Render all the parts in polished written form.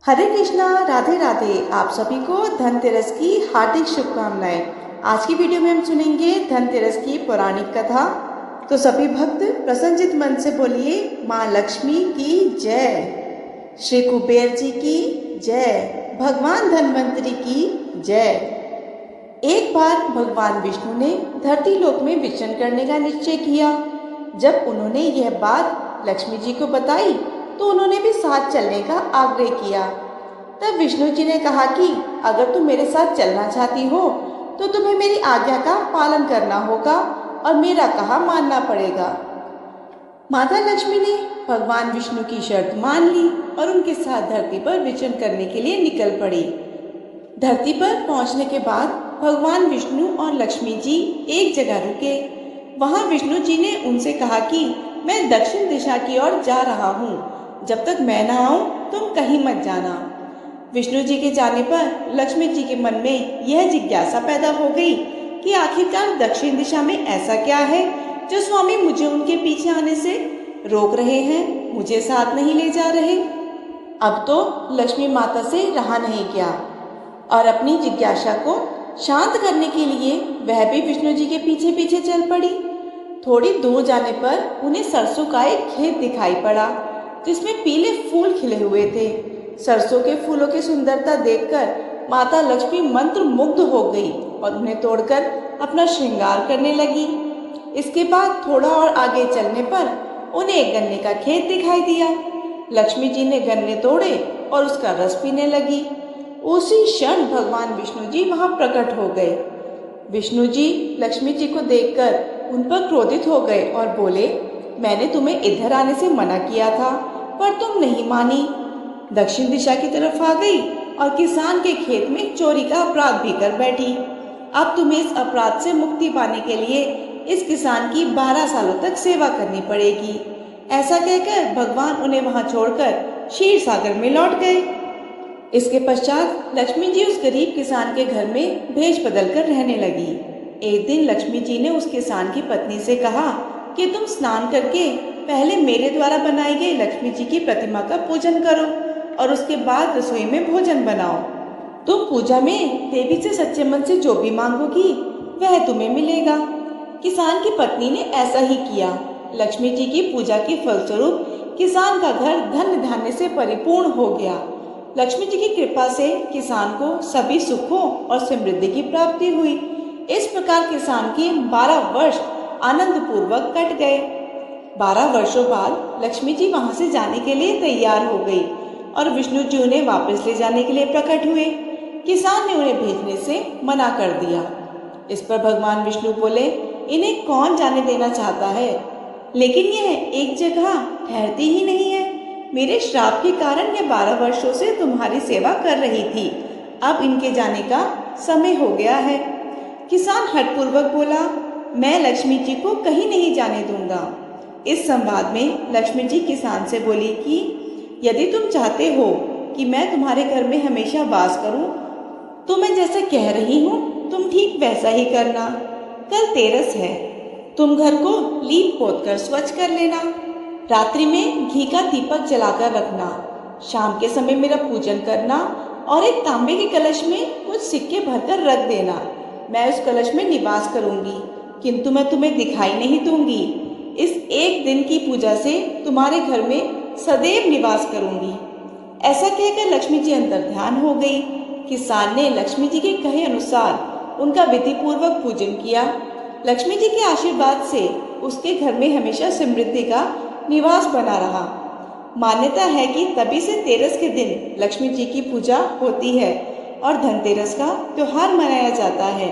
हरे कृष्णा, राधे राधे। आप सभी को धनतेरस की हार्दिक शुभकामनाएं। आज की वीडियो में हम सुनेंगे धनतेरस की पौराणिक कथा। तो सभी भक्त प्रसन्नचित मन से बोलिए माँ लक्ष्मी की जय, श्री कुबेर जी की जय, भगवान धन्वंतरी की जय। एक बार भगवान विष्णु ने धरती लोक में विचरण करने का निश्चय किया। जब उन्होंने यह बात लक्ष्मी जी को बताई तो उन्होंने भी साथ चलने का आग्रह किया। तब विष्णु जी ने कहा कि अगर तुम मेरे साथ चलना चाहती हो तो तुम्हें मेरी आज्ञा का पालन करना होगा और मेरा कहा मानना पड़ेगा। माता लक्ष्मी ने भगवान विष्णु की शर्त मान ली और उनके साथ धरती पर विचरण करने के लिए निकल पड़ी। धरती पर पहुंचने के बाद भगवान विष्णु और लक्ष्मी जी एक जगह रुके। वहां विष्णु जी ने उनसे कहा कि मैं दक्षिण दिशा की ओर जा रहा हूँ, जब तक मैं ना आऊं तुम कहीं मत जाना। विष्णु जी के जाने पर लक्ष्मी जी के मन में यह जिज्ञासा पैदा हो गई कि आखिरकार दक्षिण दिशा में ऐसा क्या है जो स्वामी मुझे उनके पीछे आने से रोक रहे हैं, मुझे साथ नहीं ले जा रहे। अब तो लक्ष्मी माता से रहा नहीं गया और अपनी जिज्ञासा को शांत करने के लिए वह भी विष्णु जी के पीछे पीछे चल पड़ी। थोड़ी दूर जाने पर उन्हें सरसों का एक खेत दिखाई पड़ा जिसमें पीले फूल खिले हुए थे। सरसों के फूलों की सुंदरता देखकर माता लक्ष्मी मंत्र मुग्ध हो गई और उन्हें तोड़कर अपना श्रृंगार करने लगी। इसके बाद थोड़ा और आगे चलने पर उन्हें एक गन्ने का खेत दिखाई दिया। लक्ष्मी जी ने गन्ने तोड़े और उसका रस पीने लगी। उसी क्षण भगवान विष्णु जी वहां प्रकट हो गए। विष्णु जी लक्ष्मी जी को देखकर उन पर क्रोधित हो गए और बोले, मैंने तुम्हें इधर आने से मना किया था पर तुम नहीं मानी, दक्षिण दिशा की तरफ आ गई और किसान के खेत में चोरी का अपराध भी कर बैठी। अब तुम्हें इस अपराध से मुक्ति पाने के लिए इस किसान की 12 सालों तक सेवा करनी पड़ेगी। ऐसा कहकर भगवान उन्हें वहां छोड़कर क्षीर सागर में लौट गए। इसके पश्चात लक्ष्मी जी उस गरीब किसान के घर में भेष बदल कर रहने लगी। एक दिन लक्ष्मी जी ने उस किसान की पत्नी से कहा कि तुम स्नान करके पहले मेरे द्वारा बनाई गई लक्ष्मी जी की प्रतिमा का पूजन करो और उसके बाद रसोई में भोजन बनाओ। तुम पूजा में देवी से सच्चे मन से जो भी मांगोगी वह तुम्हें मिलेगा। किसान की पत्नी ने ऐसा ही किया। लक्ष्मी जी की पूजा के फलस्वरूप किसान का घर धन धान्य से परिपूर्ण हो गया। लक्ष्मी जी की कृपा से किसान को सभी सुखों और समृद्धि की प्राप्ति हुई। इस प्रकार किसान के 12 वर्ष आनंद पूर्वक कट गए। 12 वर्षों बाद लक्ष्मी जी वहां से जाने के लिए तैयार हो गई और विष्णु जी उन्हें वापस ले जाने के लिए प्रकट हुए। किसान ने उन्हें भेजने से मना कर दिया। इस पर भगवान विष्णु बोले, इन्हें कौन जाने देना चाहता है, लेकिन यह एक जगह ठहरती ही नहीं है। मेरे श्राप के कारण यह 12 वर्षों से तुम्हारी सेवा कर रही थी, अब इनके जाने का समय हो गया है। किसान हठपूर्वक बोला, मैं लक्ष्मी जी को कहीं नहीं जाने दूंगा। इस संवाद में लक्ष्मी जी किसान से बोली कि यदि तुम चाहते हो कि मैं तुम्हारे घर में हमेशा वास करूं, तो मैं जैसा कह रही हूं तुम ठीक वैसा ही करना। कल तेरस है, तुम घर को लीप पोत कर स्वच्छ कर लेना। रात्रि में घी का दीपक जलाकर रखना। शाम के समय मेरा पूजन करना और एक तांबे के कलश में कुछ सिक्के भरकर रख देना। मैं उस कलश में निवास करूंगी, किंतु मैं तुम्हें दिखाई नहीं दूंगी। इस एक दिन की पूजा से तुम्हारे घर में सदैव निवास करूंगी। ऐसा कहकर लक्ष्मी जी अंतर ध्यान हो गई। किसान ने लक्ष्मी जी के कहे अनुसार उनका विधि पूर्वक पूजन किया। लक्ष्मी जी के आशीर्वाद से उसके घर में हमेशा समृद्धि का निवास बना रहा। मान्यता है कि तभी से तेरस के दिन लक्ष्मी जी की पूजा होती है और धनतेरस का त्योहार मनाया जाता है।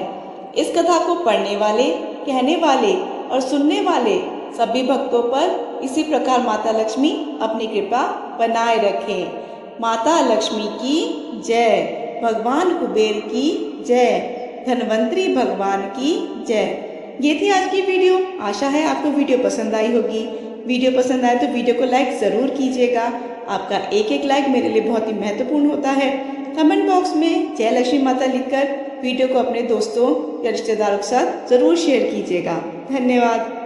इस कथा को पढ़ने वाले, कहने वाले और सुनने वाले सभी भक्तों पर इसी प्रकार माता लक्ष्मी अपनी कृपा बनाए रखें। माता लक्ष्मी की जय, भगवान कुबेर की जय, धन्वंतरी भगवान की जय। ये थी आज की वीडियो। आशा है आपको वीडियो पसंद आई होगी। वीडियो पसंद आए तो वीडियो को लाइक ज़रूर कीजिएगा। आपका एक एक लाइक मेरे लिए बहुत ही महत्वपूर्ण होता है। कमेंट बॉक्स में जय लक्ष्मी माता लिखकर वीडियो को अपने दोस्तों या रिश्तेदारों के साथ ज़रूर शेयर कीजिएगा। धन्यवाद।